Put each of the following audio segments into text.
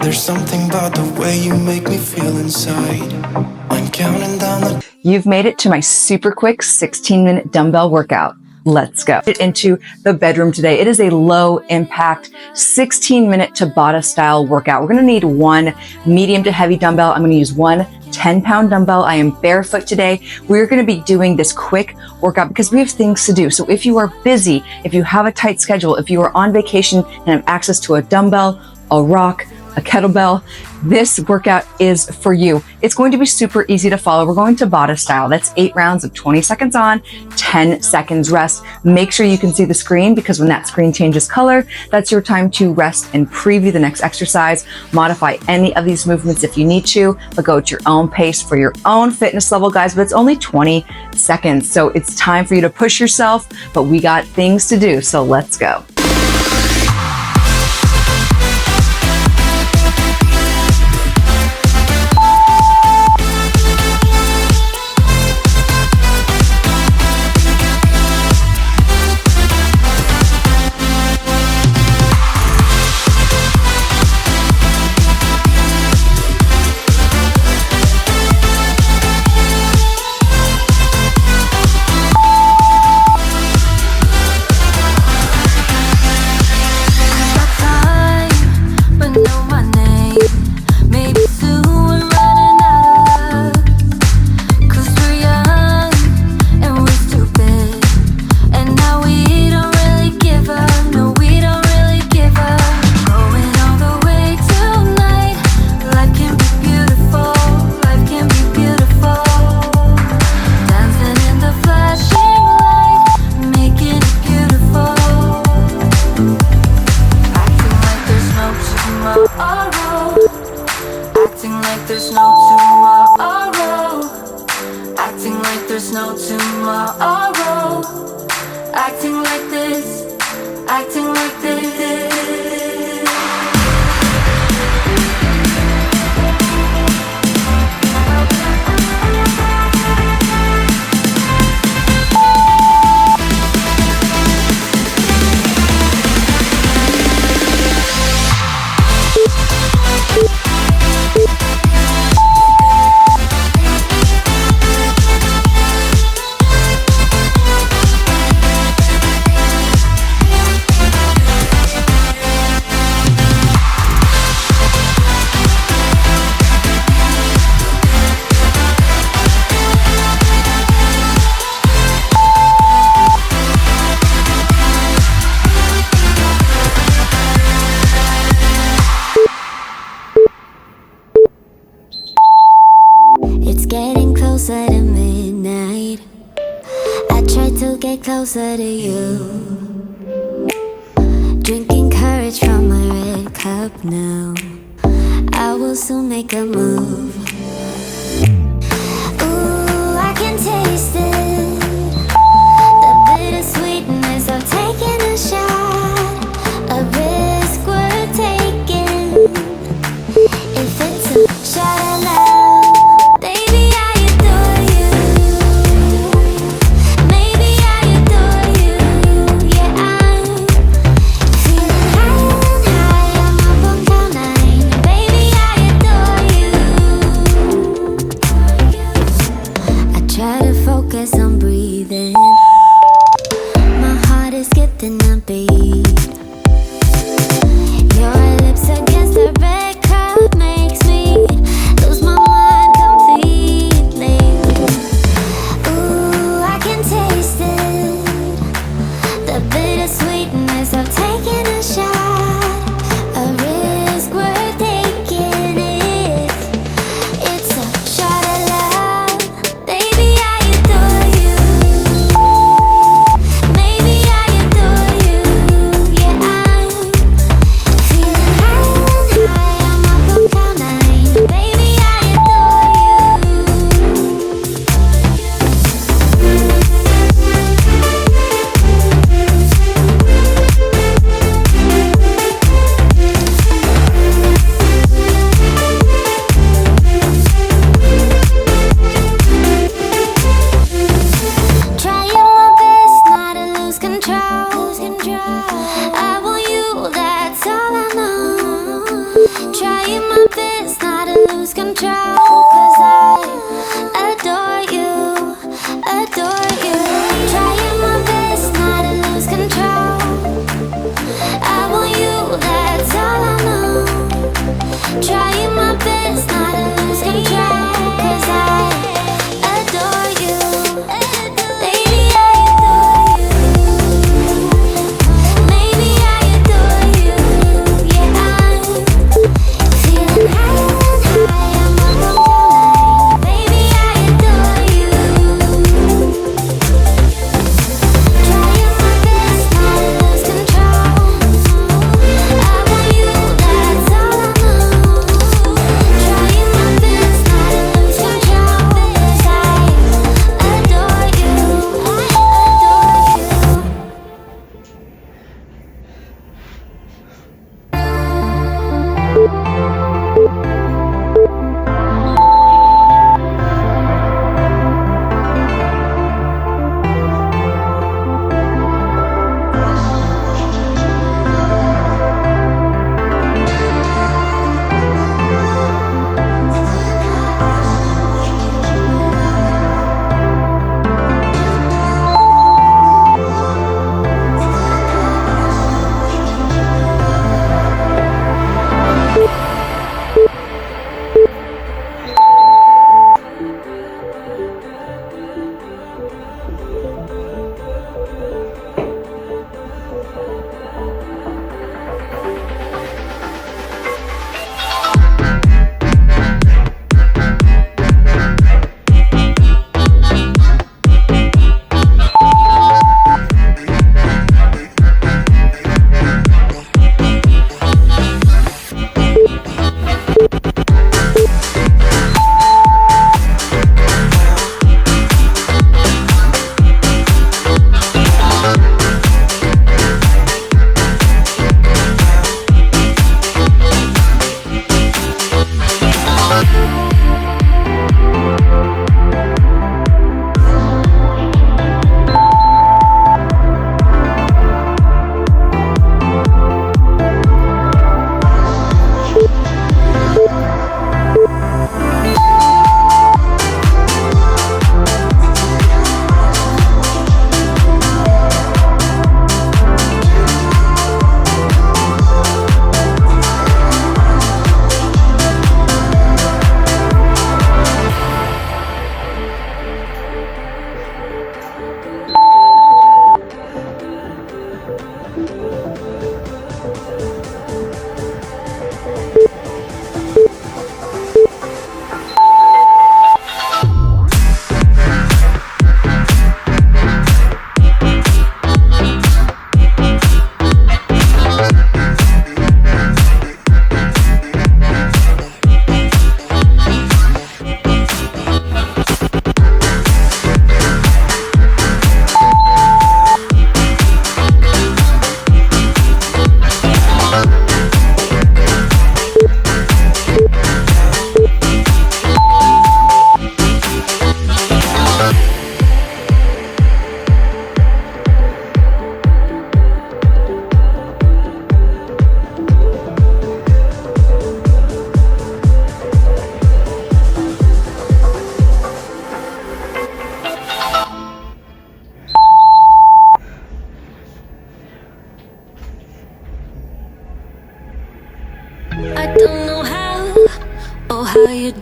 There's something about the way you make me feel inside. I'm counting down the... You've made it to my super quick 16-minute dumbbell workout. Let's go. Into the bedroom today. It is a low impact 16-minute Tabata style workout. We're going to need one medium to heavy dumbbell. I'm going to use one 10-pound dumbbell. I am barefoot today. We're going to be doing this quick workout because we have things to do. So if you are busy, if you have a tight schedule, if you are on vacation and have access to a dumbbell, a rock, a kettlebell, this workout is for you. It's going to be super easy to follow. We're going Tabata style. That's 8 rounds of 20 seconds on, 10 seconds rest. Make sure you can see the screen because when that screen changes color, that's your time to rest and preview the next exercise. Modify any of these movements if you need to, but go at your own pace for your own fitness level, guys. But it's only 20 seconds. So it's time for you to push yourself, but we got things to do. So let's go. There's no tomorrow. Acting like there's no tomorrow. Acting like this. Acting like this. Closer to midnight, I try to get closer to you. Drinking courage from my red cup now. I will soon make a move. Ooh, I can taste it, the bittersweetness of taking a shot, a risk worth taking. If it's a shot of love,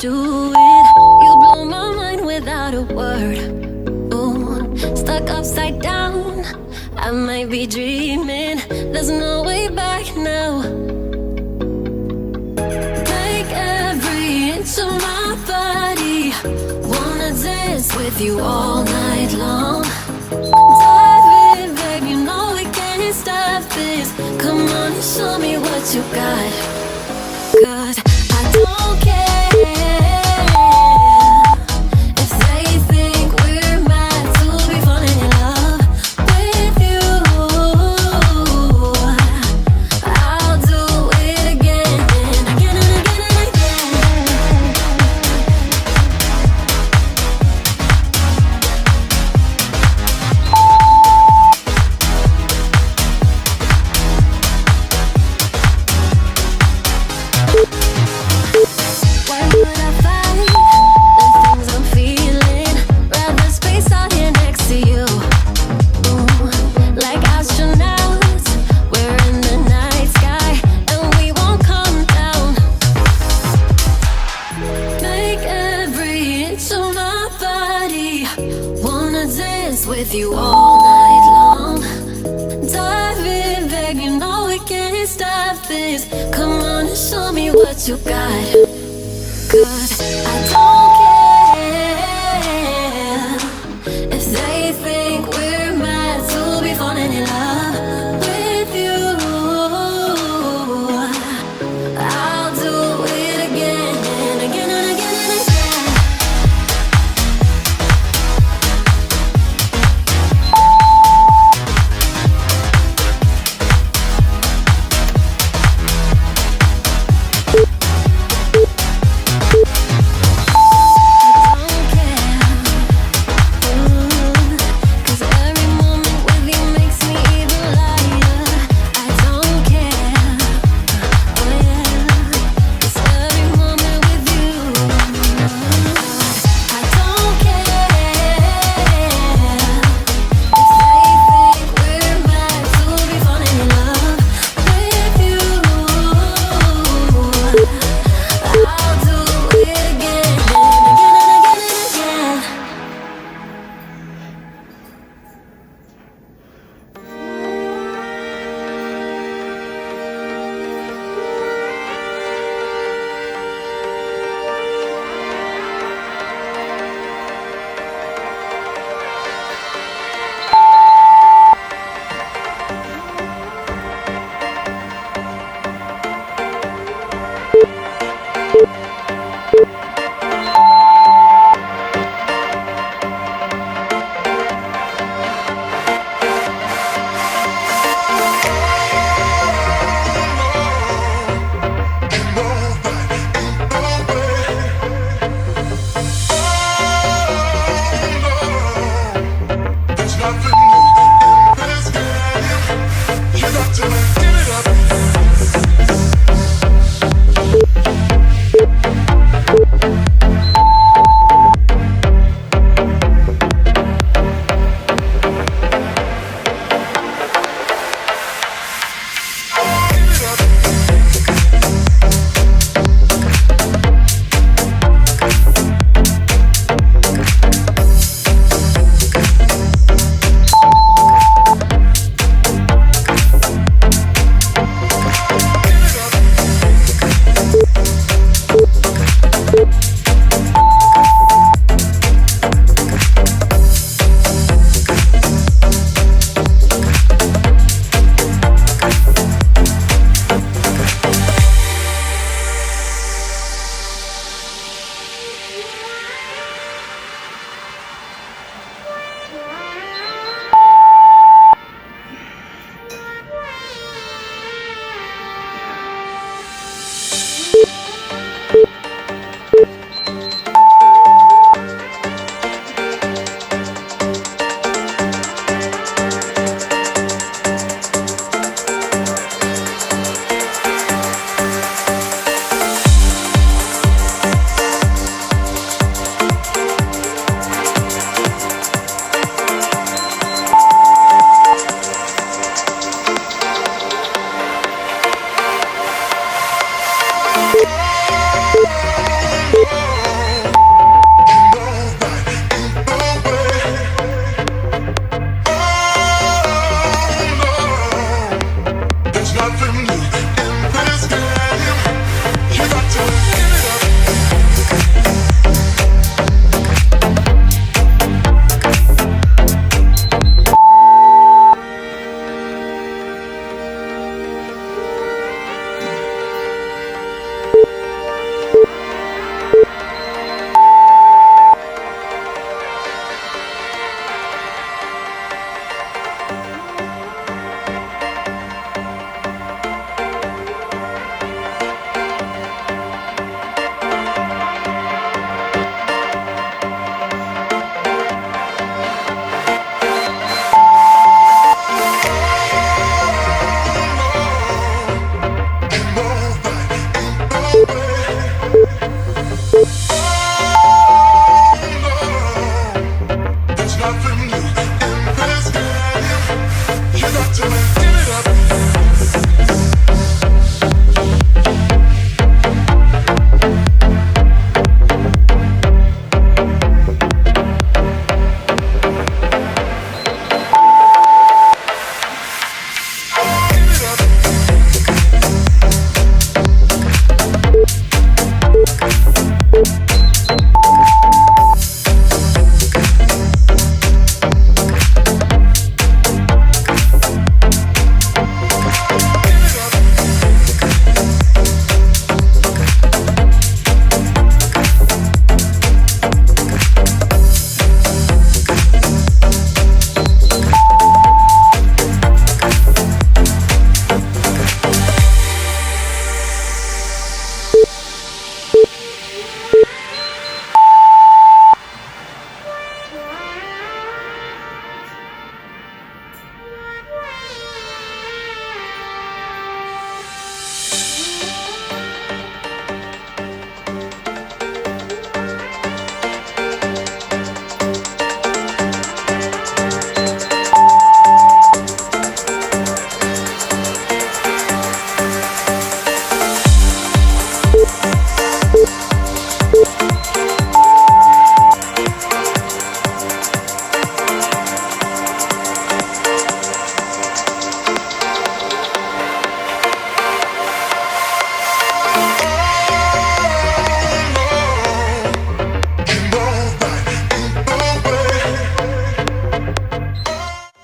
do it. You blow my mind without a word. Ooh, stuck upside down. I might be dreaming. There's no way back now. Take every inch of my body. Wanna dance with you all night long. Dive in, babe, you know we can't stop this. Come on and show me what you got. 'Cause I don't care if they think we're mad to be falling in love with you. I'll do it again and again and again and again. Why would I fight the things I'm feeling? Rather space out here next to you. Ooh, like astronauts, we're in the night sky and we won't come down. Make every inch of my body wanna dance with you all night long. Dive in, babe, you know we can't stop this. Come on and show me what you got. 'Cause I don't care if they think we're mad to be falling in love with you. I'll do it again and again and again and again.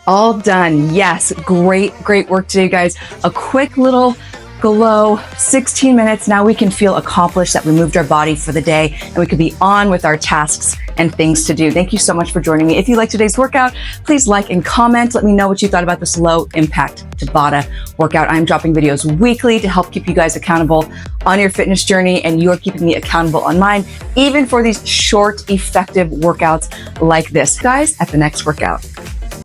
All done. Yes, great work today, guys. A quick little glow, 16 minutes. Now we can feel accomplished that we moved our body for the day and we could be on with our tasks and things to do. Thank you so much for joining me. If you like today's workout, please like and comment. Let me know what you thought about this low impact Tabata workout. I'm dropping videos weekly to help keep you guys accountable on your fitness journey, and you're keeping me accountable on mine, even for these short, effective workouts like this. Guys, at the next workout.